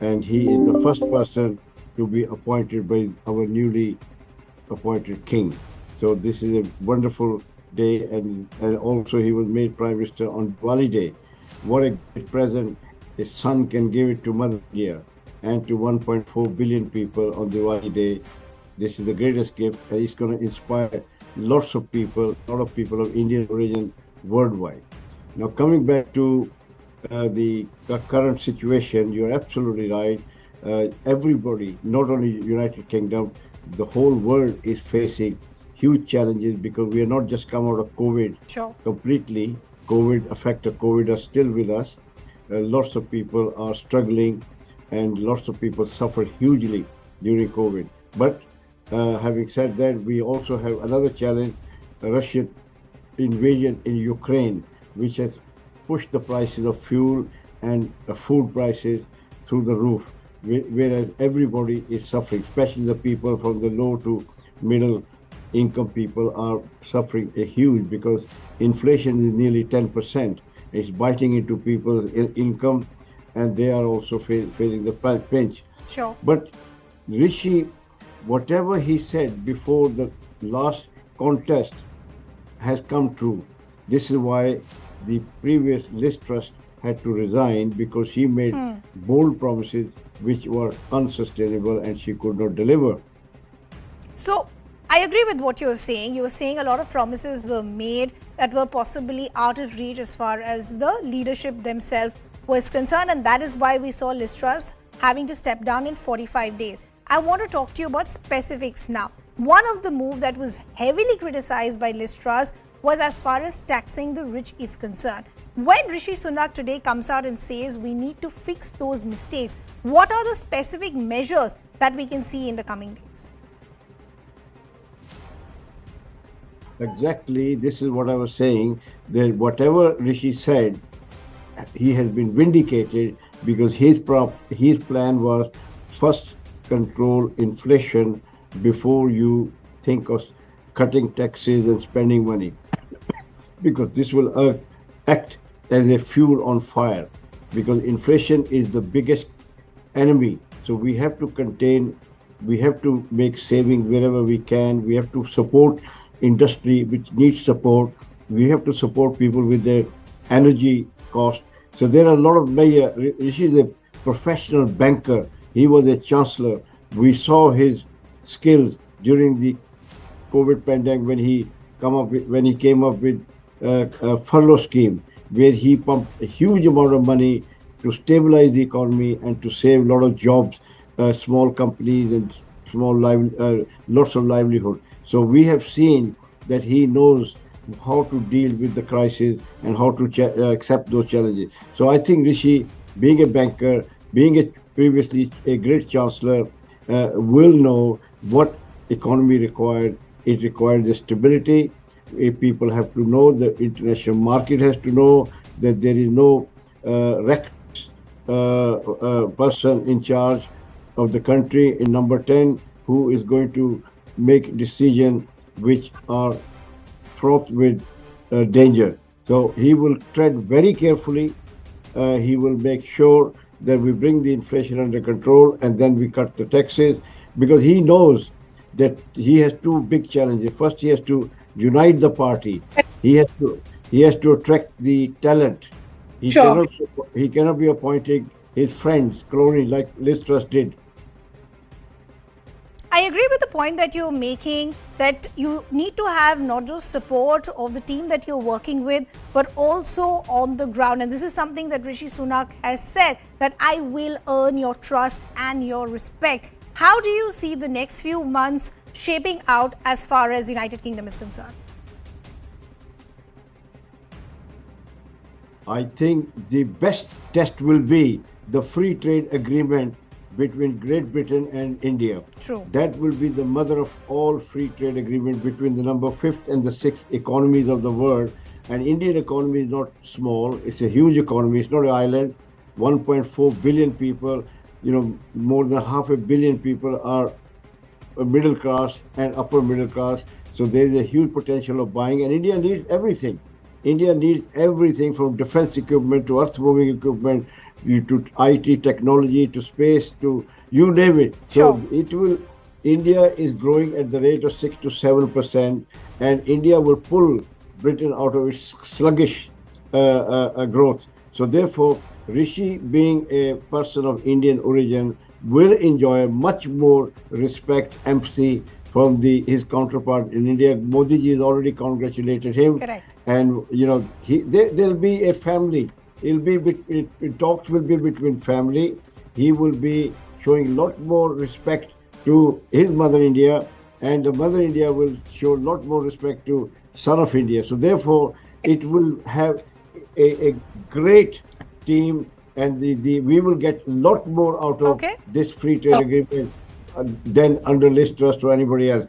and he is the first person to be appointed by our newly appointed King. So this is a wonderful day, and also he was made Prime Minister on Diwali Day. What a great present his son can give it to Mother India and to 1.4 billion people on Diwali Day. This is the greatest gift, and it's going to inspire lots of people, a lot of people of Indian origin worldwide. Now, coming back to the current situation, you're absolutely right. Everybody, not only United Kingdom, the whole world is facing huge challenges because we are not just come out of COVID completely. COVID, effect of COVID are still with us. Lots of people are struggling, and lots of people suffered hugely during COVID. But having said that, we also have another challenge, Russian invasion in Ukraine, which has pushed the prices of fuel and food prices through the roof, whereas everybody is suffering, especially the people from the low to middle income people are suffering a huge, because inflation is nearly 10%. It's biting into people's income, and they are also feeling the pinch. Sure. But Rishi, whatever he said before the last contest has come true. This is why the previous Liz Truss had to resign, because she made bold promises which were unsustainable and she could not deliver. So, I agree with what you're saying. You're saying a lot of promises were made that were possibly out of reach as far as the leadership themselves was concerned, and that is why we saw Liz Truss having to step down in 45 days. I want to talk to you about specifics now. One of the moves that was heavily criticized by Liz Truss was as far as taxing the rich is concerned. When Rishi Sunak today comes out and says we need to fix those mistakes, what are the specific measures that we can see in the coming days? Exactly, this is what I was saying, that whatever Rishi said, he has been vindicated, because his plan was first control inflation before you think of cutting taxes and spending money, because this will act as a fuel on fire, because inflation is the biggest enemy. So we have to contain, we have to make savings wherever we can, we have to support industry which needs support, we have to support people with their energy cost. So there are a lot of measures. Rishi is a professional banker, he was a chancellor. We saw his skills during the COVID pandemic when he came up with a furlough scheme, where he pumped a huge amount of money to stabilize the economy and to save a lot of jobs, small companies and lots of livelihood. So we have seen that he knows how to deal with the crisis and how to accept those challenges. So I think Rishi, being a banker, being previously a great chancellor, will know what economy required. It required the stability. People have to know, the international market has to know that there is no reckless person in charge of the country in number 10 who is going to make decisions which are fraught with danger. So he will tread very carefully. He will make sure that we bring the inflation under control, and then we cut the taxes, because he knows that he has two big challenges. First, he has to unite the party. He has to attract the talent. He cannot be appointing his friends, cronies, like Liz Truss did. I agree with the point that you're making, that you need to have not just support of the team that you're working with, but also on the ground. And this is something that Rishi Sunak has said, that I will earn your trust and your respect. How do you see the next few months shaping out as far as United Kingdom is concerned? I think the best test will be the free trade agreement between Great Britain and India. True. That will be the mother of all free trade agreements between the number 5th and the 6th economies of the world. And Indian economy is not small. It's a huge economy. It's not an island. 1.4 billion people, more than 500 million people are middle class and upper middle class. So there is a huge potential of buying, and India needs everything. India needs everything from defense equipment to earth-moving equipment, to IT technology, to space, to you name it. Sure. So India is growing at the rate of 6 to 7%, and India will pull Britain out of its sluggish growth. So therefore, Rishi, being a person of Indian origin, will enjoy much more respect, empathy from his counterpart in India. Modi ji has already congratulated him. Correct. And there'll be a family. Talks will be between family. He will be showing a lot more respect to his mother India, and the mother India will show a lot more respect to son of India. So therefore, it will have a great team, and we will get a lot more out of this free trade agreement than under Liz Truss or anybody else.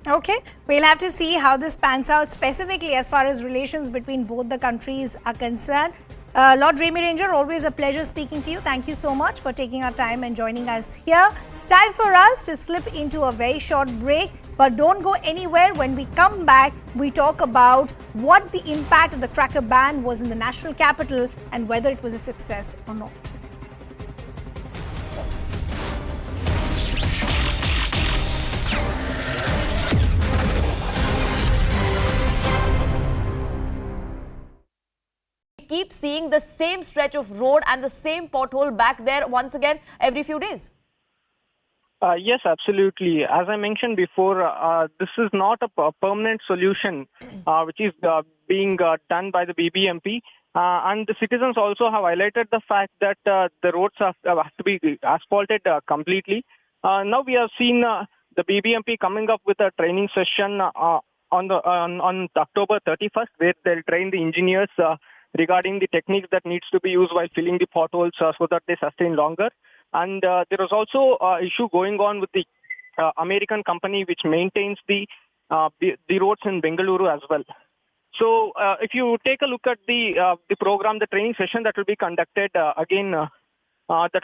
Okay, we'll have to see how this pans out specifically as far as relations between both the countries are concerned. Lord Remy Ranger, always a pleasure speaking to you. Thank you so much for taking our time and joining us here. Time for us to slip into a very short break, but don't go anywhere. When we come back, we talk about what the impact of the cracker ban was in the national capital and whether it was a success or not. Keep seeing the same stretch of road and the same pothole back there once again every few days. Yes, absolutely. As I mentioned before, this is not a permanent solution which is being done by the BBMP. And the citizens also have highlighted the fact that the roads have to be asphalted completely. Now we have seen the BBMP coming up with a training session on October 31st, where they'll train the engineers regarding the techniques that needs to be used while filling the potholes so that they sustain longer. And there is also an issue going on with the American company which maintains the roads in Bengaluru as well. So if you take a look at the program, the training session that will be conducted that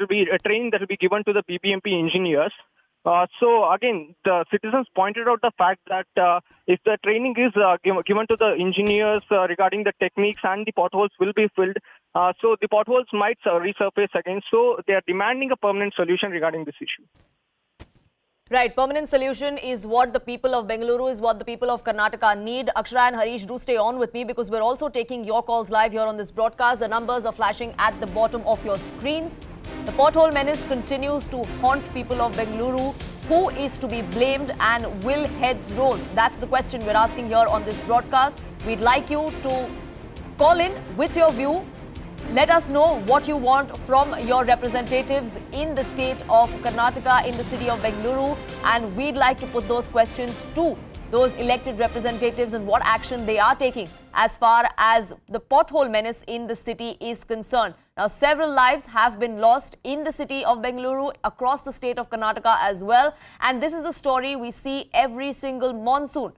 will be a training that will be given to the BBMP engineers. So again, the citizens pointed out the fact that if the training is given to the engineers regarding the techniques and the potholes will be filled, so the potholes might resurface again. So they are demanding a permanent solution regarding this issue. Right, permanent solution is what the people of Bengaluru, is what the people of Karnataka need. Akshara and Harish, do stay on with me because we're also taking your calls live here on this broadcast. The numbers are flashing at the bottom of your screens. The pothole menace continues to haunt people of Bengaluru. Who is to be blamed and will heads roll? That's the question we're asking here on this broadcast. We'd like you to call in with your view. Let us know what you want from your representatives in the state of Karnataka, in the city of Bengaluru, and we'd like to put those questions to those elected representatives and what action they are taking as far as the pothole menace in the city is concerned. Now, several lives have been lost in the city of Bengaluru, across the state of Karnataka as well, and this is the story we see every single monsoon.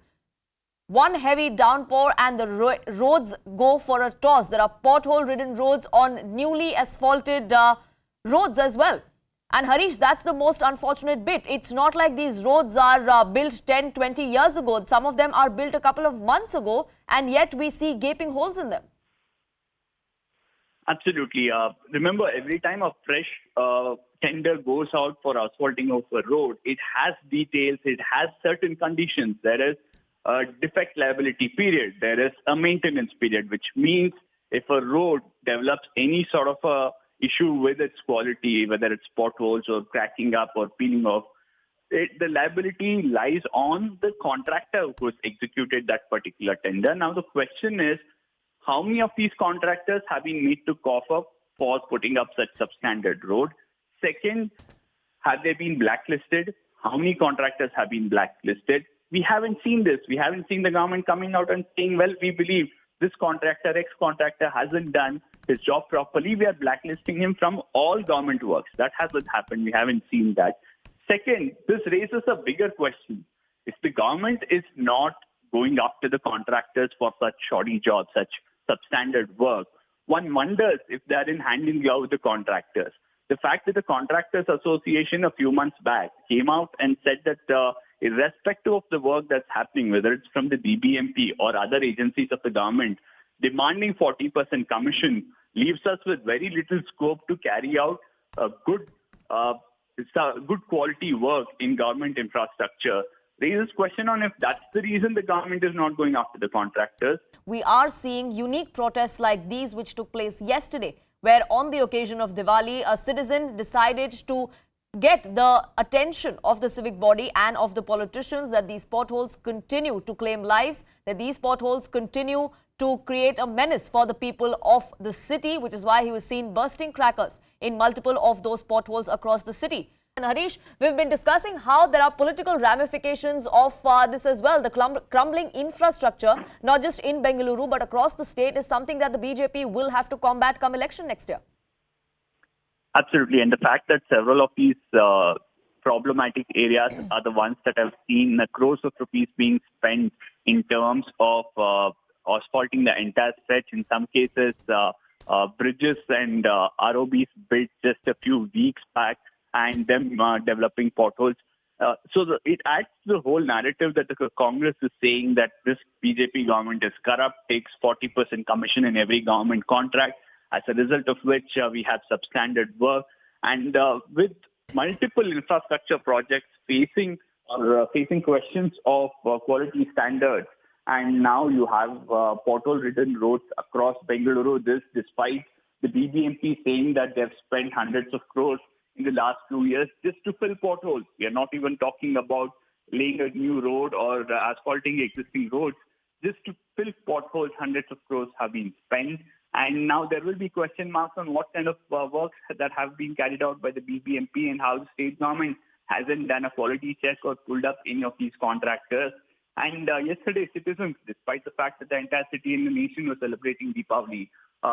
One heavy downpour and the roads go for a toss. There are pothole-ridden roads on newly asphalted roads as well. And Harish, that's the most unfortunate bit. It's not like these roads are built 10, 20 years ago. Some of them are built a couple of months ago, and yet we see gaping holes in them. Absolutely. Remember, every time a fresh tender goes out for asphalting of a road, it has details, it has certain conditions. There is a defect liability period. There is a maintenance period, which means if a road develops any sort of a issue with its quality, whether it's potholes or cracking up or peeling off, the liability lies on the contractor who has executed that particular tender. Now, the question is, how many of these contractors have been made to cough up for putting up such substandard road? Second, have they been blacklisted? How many contractors have been blacklisted? We haven't seen this. We haven't seen the government coming out and saying, well, we believe this contractor, ex-contractor hasn't done his job properly. We are blacklisting him from all government works. That hasn't happened. We haven't seen that. Second, this raises a bigger question. If the government is not going after the contractors for such shoddy jobs, such substandard work, one wonders if they are in hand in glove with the contractors. The fact that the Contractors Association a few months back came out and said that irrespective of the work that's happening, whether it's from the BBMP or other agencies of the government, demanding 40% commission leaves us with very little scope to carry out good quality work in government infrastructure. Raises question on if that's the reason the government is not going after the contractors. We are seeing unique protests like these which took place yesterday, where on the occasion of Diwali, a citizen decided to get the attention of the civic body and of the politicians that these potholes continue to claim lives, that these potholes continue to create a menace for the people of the city, which is why he was seen bursting crackers in multiple of those potholes across the city. And Harish, we've been discussing how there are political ramifications of this as well. The crumbling infrastructure, not just in Bengaluru, but across the state, is something that the BJP will have to combat come election next year. Absolutely. And the fact that several of these problematic areas are the ones that have seen crores of rupees being spent in terms of asphalting the entire stretch. In some cases, bridges and ROBs built just a few weeks back, and them developing potholes. It adds to the whole narrative that the Congress is saying that this BJP government is corrupt, takes 40% commission in every government contract, as a result of which we have substandard work. And with multiple infrastructure projects facing questions of quality standards, and now you have pothole-ridden roads across Bengaluru, this despite the BBMP saying that they have spent hundreds of crores in the last 2 years just to fill potholes. We are not even talking about laying a new road or asphalting existing roads. Just to fill potholes, hundreds of crores have been spent. And now there will be question marks on what kind of works that have been carried out by the BBMP and how the state government hasn't done a quality check or pulled up any of these contractors. And yesterday, citizens, despite the fact that the entire city and the nation was celebrating Diwali,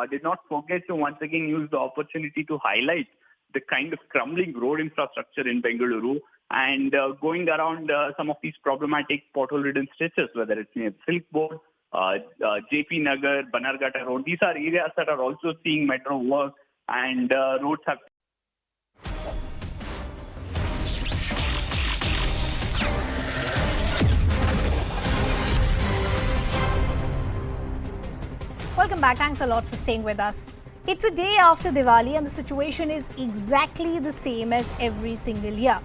did not forget to once again use the opportunity to highlight the kind of crumbling road infrastructure in Bengaluru and going around some of these problematic pothole-ridden stretches, whether it's near Silk Board, JP Nagar, Banargata Road. These are areas that are also seeing metro work, and roads have. Welcome back. Thanks a lot for staying with us. It's a day after Diwali and the situation is exactly the same as every single year.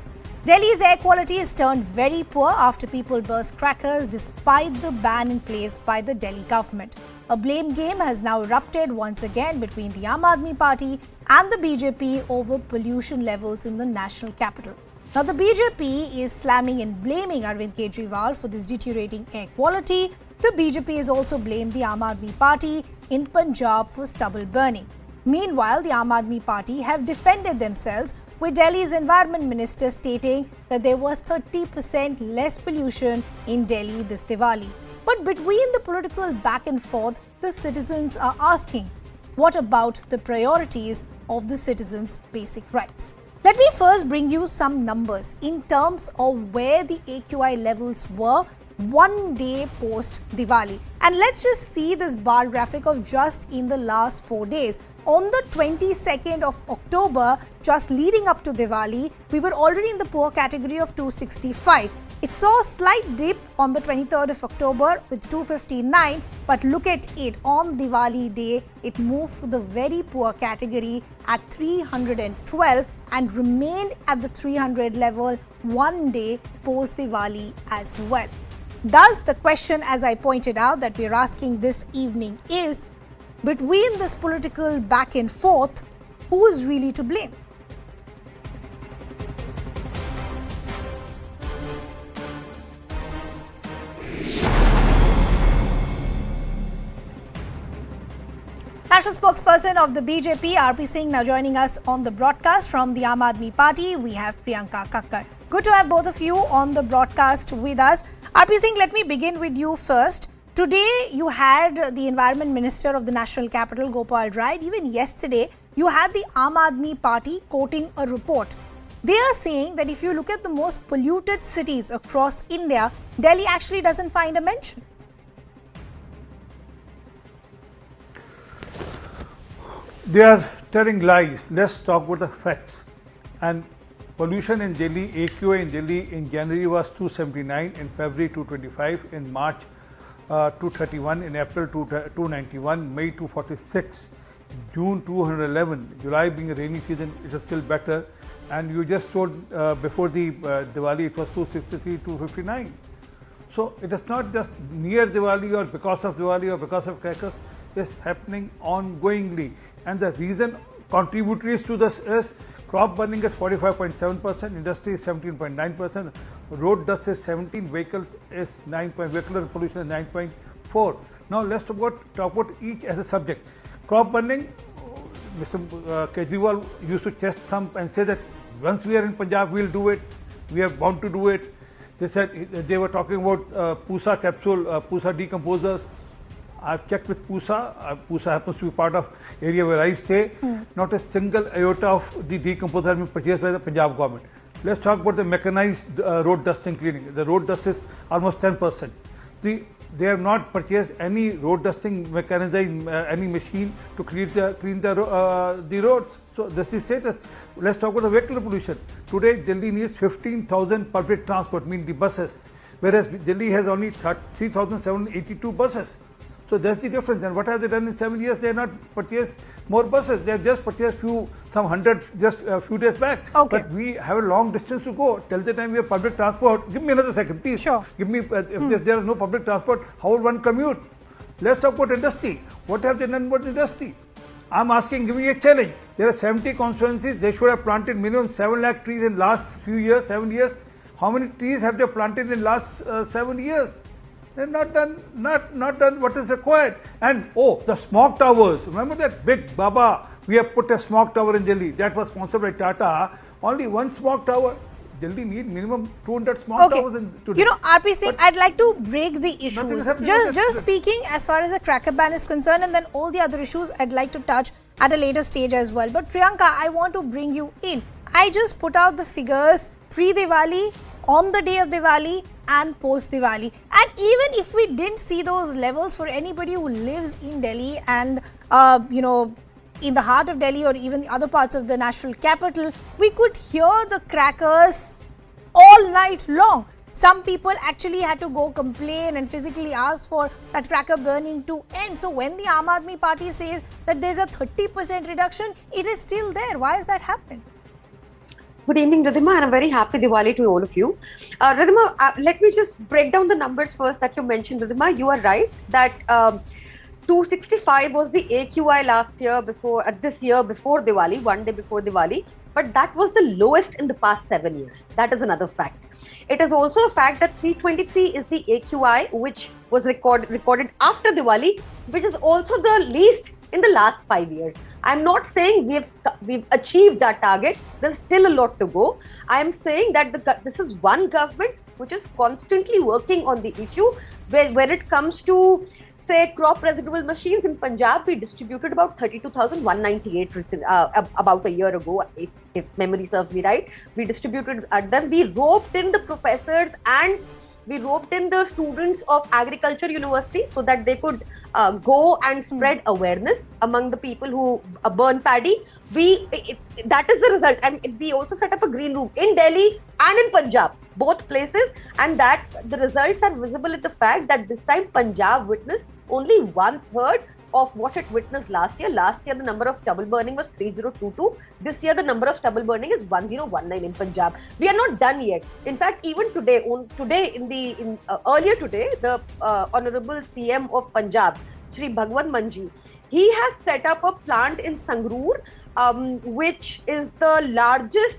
Delhi's air quality has turned very poor after people burst crackers despite the ban in place by the Delhi government. A blame game has now erupted once again between the Aam Aadmi Party and the BJP over pollution levels in the national capital. Now, the BJP is slamming and blaming Arvind Kejriwal for this deteriorating air quality. The BJP has also blamed the Aam Aadmi Party in Punjab for stubble burning. Meanwhile, the Aam Aadmi Party have defended themselves, with Delhi's Environment Minister stating that there was 30% less pollution in Delhi this Diwali. But between the political back and forth, the citizens are asking, what about the priorities of the citizens' basic rights? Let me first bring you some numbers in terms of where the AQI levels were 1 day post Diwali. And let's just see this bar graphic of just in the last 4 days. On the 22nd of October, just leading up to Diwali, we were already in the poor category of 265. It saw a slight dip on the 23rd of October with 259, but look at it, on Diwali day, it moved to the very poor category at 312 and remained at the 300 level 1 day post Diwali as well. Thus, the question, as I pointed out, that we are asking this evening is, between this political back and forth, who is really to blame? National spokesperson of the BJP, RP Singh, now joining us on the broadcast from the Aam Aadmi Party. We have Priyanka Kakkar. Good to have both of you on the broadcast with us. RP Singh, let me begin with you first. Today, you had the Environment Minister of the National Capital, Gopal Rai. Even yesterday, you had the Aam Aadmi Party quoting a report. They are saying that if you look at the most polluted cities across India, Delhi actually doesn't find a mention. They are telling lies. Let's talk about the facts. And pollution in Delhi, AQI in Delhi in January was 279, in February 225, in March 231, in April 291, May 246, June 211, July being a rainy season, it is still better. And you just told before the Diwali it was 263, 259. So it is not just near Diwali or because of Diwali or because of crackers, it's happening ongoingly. And the reason contributories to this is crop burning is 45.7%, industry is 17.9%, road dust is 17, vehicles is 9. Vehicular pollution is 9.4. Now let's talk about each as a subject. Crop burning, Mr. Kejriwal used to chest thump and say that once we are in Punjab, we'll do it. We are bound to do it. They said they were talking about Pusa capsule, Pusa decomposers. I've checked with Pusa. Pusa happens to be part of area where I stay. Not a single iota of the decomposer has been purchased by the Punjab government. Let's talk about the mechanized road dusting cleaning. The road dust is almost 10%. They have not purchased any road dusting mechanism, any machine to clean the roads. So this is status. Let's talk about the vehicular pollution. Today, Delhi needs 15,000 public transport, mean the buses, whereas Delhi has only 3,782 buses. So that's the difference. And what have they done in 7 years? They have not purchased more buses. They have just purchased some hundred just a few days back. Okay. But we have a long distance to go. Till the time we have public transport, give me another second, please. Sure. Give me, if there is no public transport, how would one commute? Let's talk about industry. What have they done about industry? I'm asking, give me a challenge. There are 70 constituencies. They should have planted minimum 7 lakh trees in last few years, 7 years. How many trees have they planted in last 7 years? They're not done what is required. And the smog towers. Remember that big Baba? We have put a smog tower in Delhi. That was sponsored by Tata. Only one smog tower. Delhi need minimum 200 smog towers in today. You know, RP Singh, I'd like to break the issues. Just speaking as far as the cracker ban is concerned, and then all the other issues I'd like to touch at a later stage as well. But Priyanka, I want to bring you in. I just put out the figures pre-Diwali, on the day of Diwali, and post-Diwali. And even if we didn't see those levels, for anybody who lives in Delhi and, you know, in the heart of Delhi or even the other parts of the national capital, we could hear the crackers all night long. Some people actually had to go complain and physically ask for that cracker burning to end. So when the Aam Aadmi Party says that there's a 30% reduction, it is still there. Why has that happened? Good evening, Ridhima, and a very happy Diwali to all of you. Ridhima, let me just break down the numbers first that you mentioned, Ridhima. You are right that 265 was the AQI last year this year before Diwali, one day before Diwali, but that was the lowest in the past 7 years. That is another fact. It is also a fact that 323 is the AQI which was recorded after Diwali, which is also the least in the last 5 years. I'm not saying we've achieved our target. There's still a lot to go. I'm saying that this is one government which is constantly working on the issue. When it comes to, say, crop residual machines in Punjab, we distributed about 32,198 about a year ago, if memory serves me right. We distributed them. We roped in the professors and we roped in the students of agriculture university so that they could go and spread awareness among the people who burn paddy. That is the result. And we also set up a green room in Delhi and in Punjab, both places. And that the results are visible in the fact that this time Punjab witnessed only 1/3 of what it witnessed last year. Last year, the number of stubble burning was 3022. This year, the number of stubble burning is 1019 in Punjab. We are not done yet. In fact, even today, earlier today, the Honorable CM of Punjab, Shri Bhagwan Manji, he has set up a plant in Sangrur, which is the largest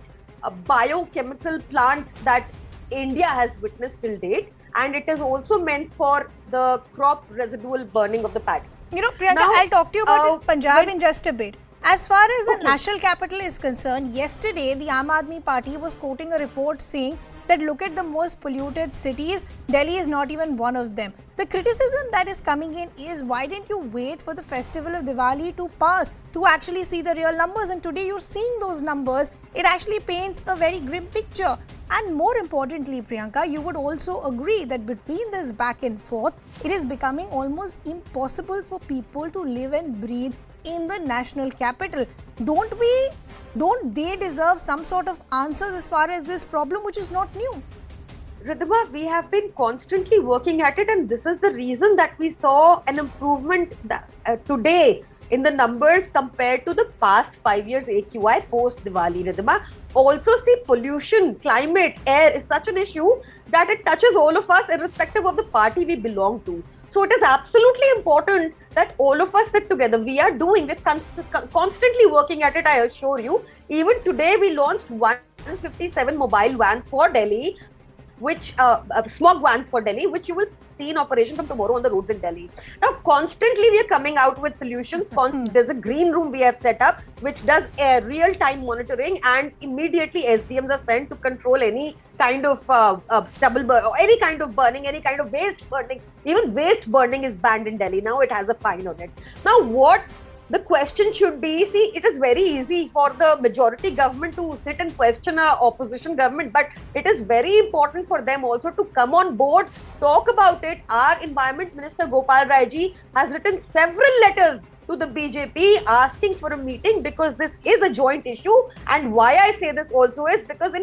biochemical plant that India has witnessed till date. And it is also meant for the crop residual burning of the paddy. You know, Priyanka, I'll talk to you about Punjab in just a bit. As far as the national capital is concerned, yesterday the Aam Aadmi Party was quoting a report saying that look at the most polluted cities, Delhi is not even one of them. The criticism that is coming in is why didn't you wait for the festival of Diwali to pass to actually see the real numbers? And today you're seeing those numbers. It actually paints a very grim picture. And more importantly, Priyanka, you would also agree that between this back and forth, it is becoming almost impossible for people to live and breathe in the national capital. Don't they deserve some sort of answers as far as this problem, which is not new? Ridhima, we have been constantly working at it, and this is the reason that we saw an improvement today in the numbers compared to the past 5 years AQI post-Diwali, Ridhima. Also, see, pollution, climate, air is such an issue that it touches all of us irrespective of the party we belong to. So it is absolutely important that all of us sit together. We're constantly working at it, I assure you. Even today, we launched 157 mobile vans for Delhi, which smog vans for Delhi, which you will see in operation from tomorrow on the roads in Delhi. Now, constantly we are coming out with solutions. There's a green room we have set up, which does real-time monitoring, and immediately SDMs are sent to control any kind of stubble burn, or any kind of burning, any kind of waste burning. Even waste burning is banned in Delhi now. It has a fine on it. Now, what the question should be, see, it is very easy for the majority government to sit and question a opposition government, but it is very important for them also to come on board, talk about it. Our Environment Minister Gopal Rai ji has written several letters to the BJP asking for a meeting because this is a joint issue. And why I say this also is because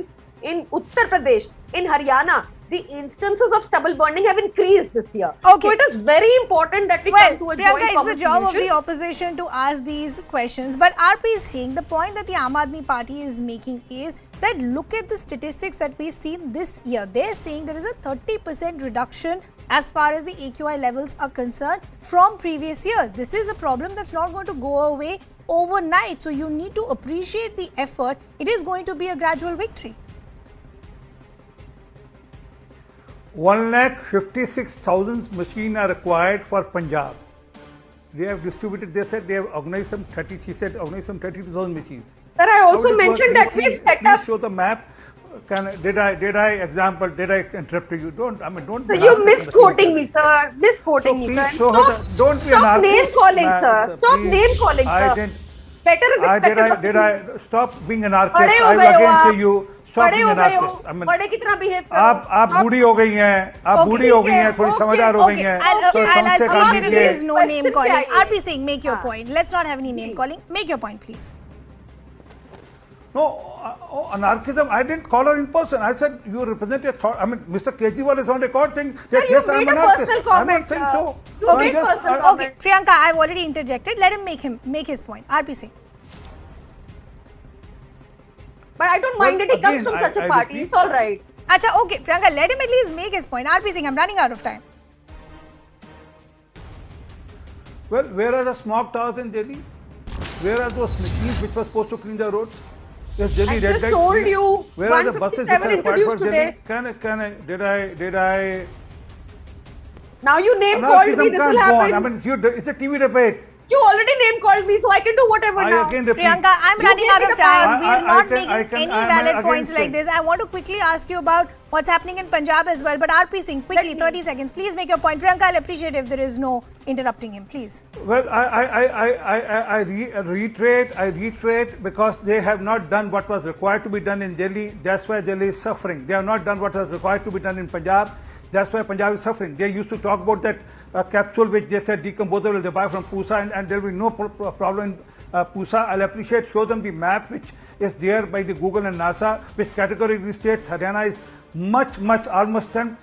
in Uttar Pradesh, in Haryana, the instances of stubble burning have increased this year. Okay. So it is very important that we come to a Priyanka, joint common it's the job of solution. the opposition to ask these questions. But RP is saying the point that the Aam Aadmi Party is making is that look at the statistics that we've seen this year. They're saying there is a 30% reduction as far as the AQI levels are concerned from previous years. This is a problem that's not going to go away overnight. So you need to appreciate the effort. It is going to be a gradual victory. 1,56,000 machines are required for Punjab. They have distributed, they said they have organized some 30, she said organized some 32,000 machines. Sir, I also mentioned that we've set up. Please show the map. Did I interrupt you? Don't. So you're misquoting me, sir. Misquoting me, sir. Don't be an Stop name anarchist. calling, sir. Stop name calling, sir. Better is expected. Did I stop being an anarchist? I will again say you. Stop being an anarchist. बड़े की तरह behave करो. आप बूढ़ी हो गई हैं. आप बूढ़ी हो गई हैं. थोड़ी समझदार हो गई हैं. I'll appreciate if there is no name calling. RP Singh, make your point. Let's not have any name calling. Make your point, please. No, anarchism, I didn't call her in person. I said you represent a thought. I mean, Mr. Kejriwal is on record saying that yes, I am an anarchist. I'm not saying so. Okay, Priyanka, I've already interjected. Let him make his point. RP Singh. But I don't mind it. He comes from such a party. It's all right. Acha, okay, Priyanka, let him at least make his point. RP Singh, I'm running out of time. Well, where are the smog towers in Delhi? Where are those machines which were supposed to clean the roads? Yes, Delhi red light. Told you. Where are the buses which are required for Delhi? Did I? Now you name called me. This will happen. I mean, it's a TV debate. You already name called me, so I can do whatever now. Priyanka, I'm running out of time. We're not making any valid points like this. I want to quickly ask you about what's happening in Punjab as well. But RP Singh, quickly, 30 seconds. Please make your point. Priyanka, I'll appreciate if there is no interrupting him. Please. Well, I reiterate because they have not done what was required to be done in Delhi. That's why Delhi is suffering. They have not done what was required to be done in Punjab. That's why Punjab is suffering. They used to talk about that capsule which they said decomposable they buy from Pusa and there will be no problem in Pusa. I'll appreciate, show them the map which is there by the Google and NASA, which categorically states Haryana is much, almost to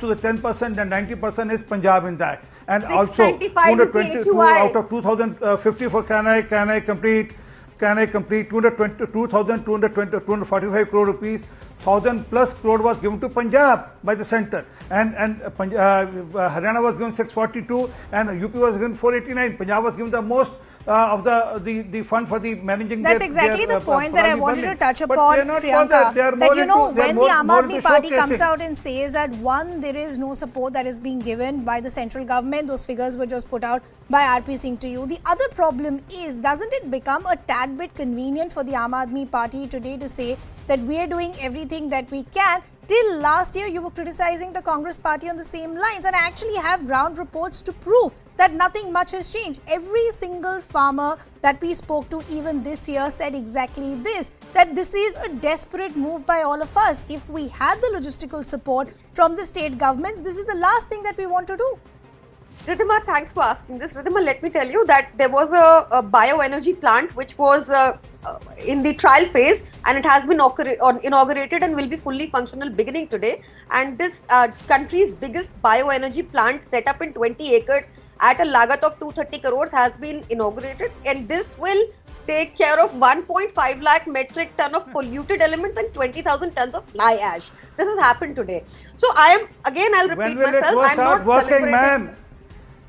the 10% and 90% is Punjab in that. And also 222 out of 2050 for can I complete 245 crore rupees. 1,000 plus crore was given to Punjab by the centre, and Haryana was given 642, and UP was given 489. Punjab was given the most of the fund for the managing. That's exactly the point that I wanted to touch upon, Priyanka. That you know, when the Aam Aadmi Party comes out and says that one, there is no support that is being given by the central government. Those figures were just put out by RP Singh to you. The other problem is, doesn't it become a tad bit convenient for the Aam Aadmi Party today to say that we are doing everything that we can? Till last year, you were criticizing the Congress party on the same lines, and I actually have ground reports to prove that nothing much has changed. Every single farmer that we spoke to even this year said exactly this, that this is a desperate move by all of us. If we had the logistical support from the state governments, this is the last thing that we want to do. Ridhima, thanks for asking this. Ridhima, let me tell you that there was a bioenergy plant which was in the trial phase, and it has been inaugurated and will be fully functional beginning today. And this country's biggest bioenergy plant, set up in 20 acres at a lagat of 230 crores, has been inaugurated, and this will take care of 1.5 lakh metric ton of polluted elements and 20,000 tons of fly ash. This has happened today. So I'll repeat myself. When will it start working, ma'am?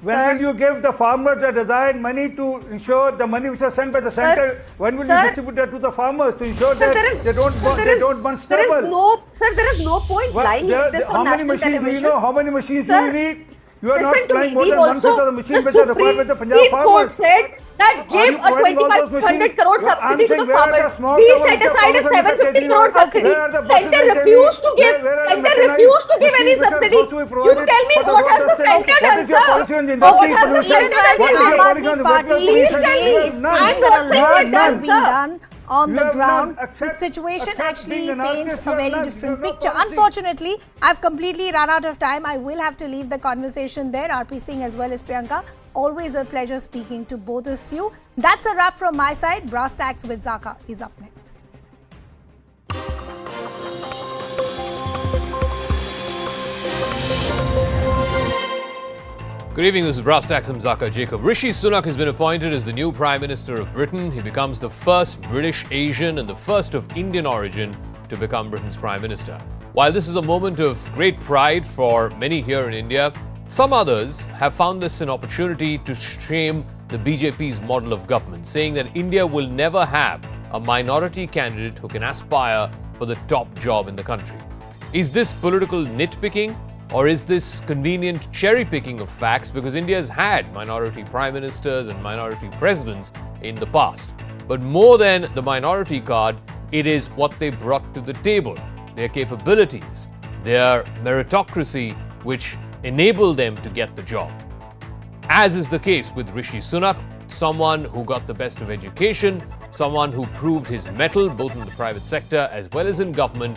When will you give the farmers the desired money to ensure the money which is sent by the centre? When will you distribute that to the farmers to ensure that they don't burn stubble? There is no point lying. How many machines do you know? How many machines do you need? You are not Listen to supplying me, more than we've 1/5 of the also- machines which are required with the Punjab Supreme Court farmers. said that Are you give a providing all those 2,500 machines? crore Well, I'm subsidy to saying the where are the farmers. small We towns set which are aside a promised, Mr. 750 crore Kejriwal? subsidy. Where are the buses Center in Delhi? refused to give. Where are the Center mechanized refused to give any machines which are subsidy. supposed to be You provided tell me for the what road has the testing? center What done, is your sir? policy on the What industry has the pollution? center What is done? your policy on the Party workers' pollution? is None. saying that a lot None, has been sir. done on You the have ground. none. The situation Accept actually being an paints artist, a you have very none. different You have no picture. policy. Unfortunately, I've completely run out of time. I will have to leave the conversation there. RP Singh as well as Priyanka, always a pleasure speaking to both of you. That's a wrap from my side. Brass Tacks with Zaka is up next. Good evening, this is Brass Tacks. I'm Zaka Jacob. Rishi Sunak has been appointed as the new Prime Minister of Britain. He becomes the first British Asian and the first of Indian origin to become Britain's Prime Minister. While this is a moment of great pride for many here in India, some others have found this an opportunity to shame the BJP's model of government, saying that India will never have a minority candidate who can aspire for the top job in the country. Is this political nitpicking? Or is this convenient cherry-picking of facts, because India has had minority prime ministers and minority presidents in the past? But more than the minority card, it is what they brought to the table, their capabilities, their meritocracy, which enabled them to get the job. As is the case with Rishi Sunak, someone who got the best of education, someone who proved his mettle both in the private sector as well as in government,